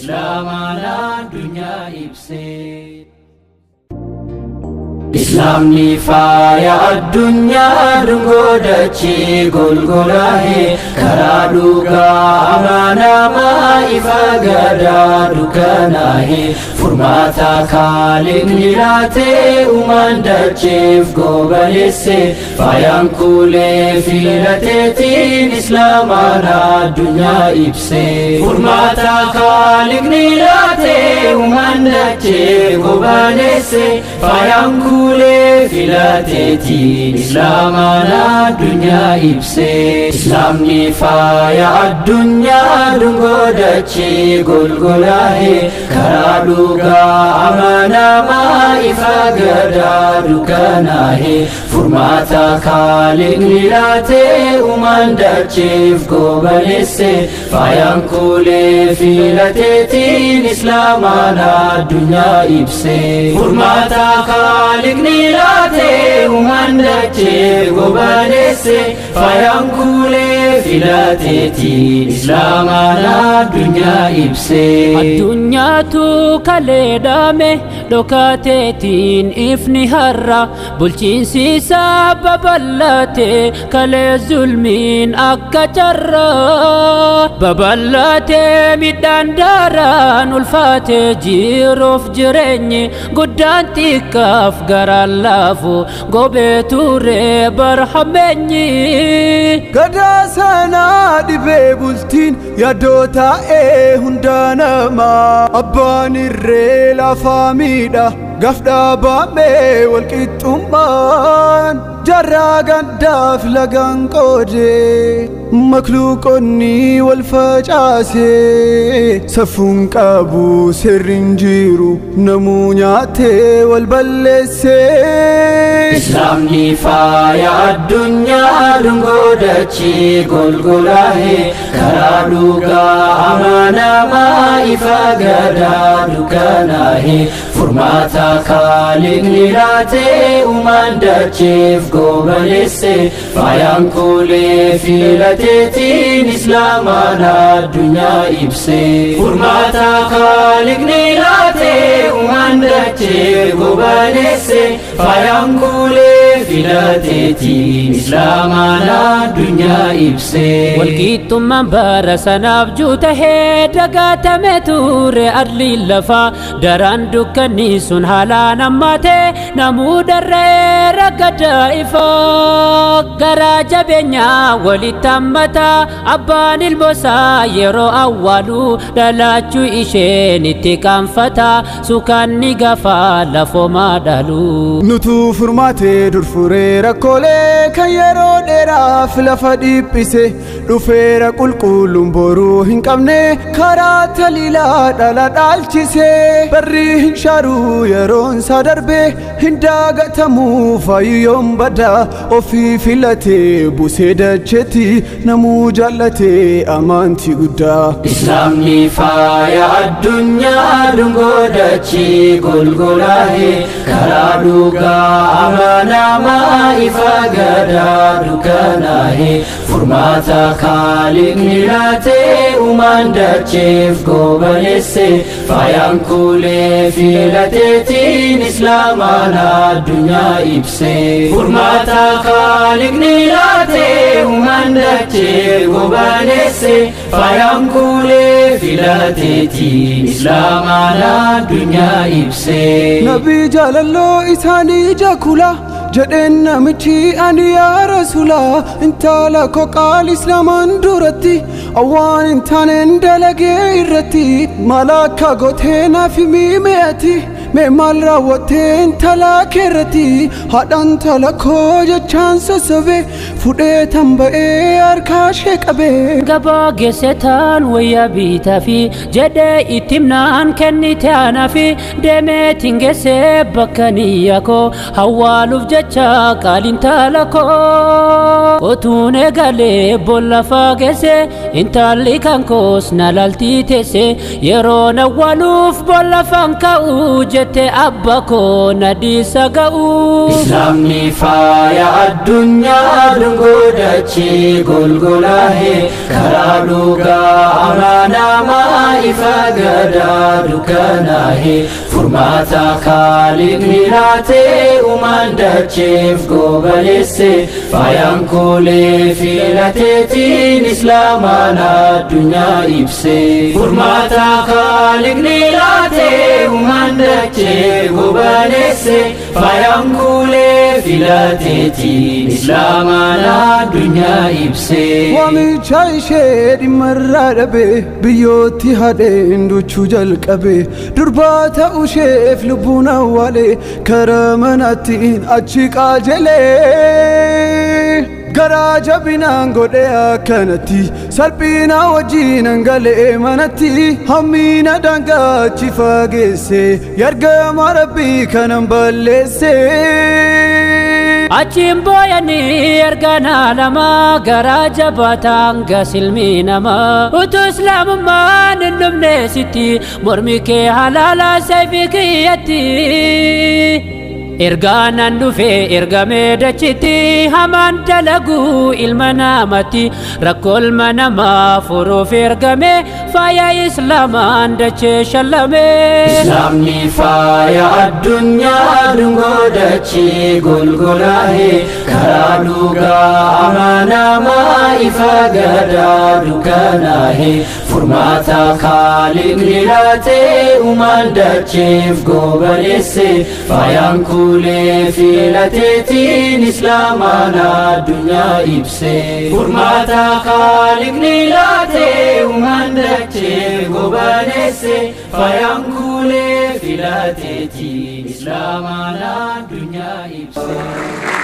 Islaamana dunya ibse Islamni faaya addunyaa dungodachi golgolahe karaa dhugaa amanama ifa gadaa dukanahe furmaata Khaliqni laatee uumaan dacheef gobalesse faayaan kuulee filateetiin Islaamana addunyaa ibse furmaata Khaliqni laatee uumaan dacheef gobalesse faayaan kuulee filateetiin Islaamana addunyaa ibse Islamni faaya addunyaa dungodachi golgolahe karaa dhugaa amanama ifa gadaa dukanahe furmaata Khaliqni laatee uumaan dacheef gobalesse faayaan kuulee filateetiin Islaamana addunyaa ibse furmaata Khaliqni laatee uumaan dacheef gobalesse faayaan kuulee filateetiin Islaamana addunyaa ibse addunyaatu kaleedhame dhokateetiin ifni har'a bulchiinsi isaa babal'ate kalee zulmiin akka carraa babal'ate midhaan daaraan ulfaate jiruuf jireenyi guddaan xiqqaaf garaan laafu gobee ture barhameenyi gadaa sanaa dhibee bultiin yaadoo taa'ee hundaa namaa abbaan irree lafaa miidha gaaf dhaabamee walqixxummaan jarraa gandaaf lagaan qoodee makluuqonni wal facaasee safuun qabu sirriin jiru namuu nyaatee wal balleessee Islamni faaya addunyaa dungodachi golgolahe karaa dhugaa amanama ifa gadaa dukanahe furmaata Khaliqni laatee uumaan dacheef gobalesse faayaan kuulee filateetiin Islaamana addunyaa ibse furmaata Khaliqni laatee uumaan dacheef gobalesse faayaan kuulee filateetiin Islaamana addunyaa ibse walqixxummaan bara sanaaf juutahee dagaatame ture adli lafaa daraan dukkanni sun haalaan hammaatee namuu darree raggadaa ifa garaa jabeenyaa walitti hammataa abbaan ilmoosaa yeroo awwaalu dhalaachuu isheen itti qaanfata sukaanni gafaa lafoomaa dhalu nutu furmaatee dur furee rakkoolee kan yeroo dheeraaf lafa dhiphise dhufeera qulqulluun boruu hin qabne karaa taliilaa dhala dhaalchise barri hin shaaruu yeroon isaa darbe hin daagatamuu faayyoon badaa ofii filatee busee dacheetti namuu jaallatee amantii guddaa Islamni faaya addunyaa dungodachi golgolahe karaa dhugaa amanama ifa gadaa dukanahe furmaata Khaliqni laatee uumaan dacheef gobalesse faayaan kuulee filateetiin Islaamana addunyaa ibse furmaata Khaliqni laatee uumaan dacheef gobalesse faayaan kuulee filateetiin Islaamana addunyaa ibse nabii jaalalloo isaanii jakula jedheen namichi ani yaa rasuulaa intala koo qaal islaamaan duratti awwaan intaaneen dalagee irratti maal akka gootee naaf himii me'ati mee maal raawwattee intala kee irratti haadhaan intala koo jechaan sossobee fudhee tamba'ee harkaa ishee qabee gabaa geessetaan wayyaa biitaa fi jedhee itti himnaan kennite aanaa fi deemeetiin geessee bakka niyya koo hawwaaluuf jecha qaaliin intala koo otuun eegalee boolla fageesse intalli kan koos na laaltii teesse yeroon awwaaluuf boolla fan ka'uu jette abba koo na dhiisa ga'uu Islamni faaya addunyaa dungodachi golgolahe karaa dhugaa amanama ifagada dukanahe furmata khaliqni laate umandachef gobalesse fayankule filatetin islamana dunya ibse furmata khaliqni laate umandachef gobalesse fayankule filatetin islamana dunya ibse wami chaishe dimarrabe biyoti hade induchu jalqabe durbata ushef lubuna wale karamanatin achi qajele garaja binan gode akanati salpina wajinan gale manati hamina danga chifagese yarga marabbi kanam balese Achim boyani ergana lama garaja batanga silmi nama utu islam man numne siti mormi ke halala sayfikiyati ergana nufe ergame dachiti haman dalagu ilmanamati rakol manama furuf ergame faya islaman dache shalame islamni faya ad-dunya dungodachi golgolahe karaduga amana ma ifagada dukanahe furmata khaliqni laate umandachef gobalesse fayanku Kule filatetin islamana dunya ibse furmata khaliqni laate umandache gobalesse fayankule filatetin islamana dunya ibse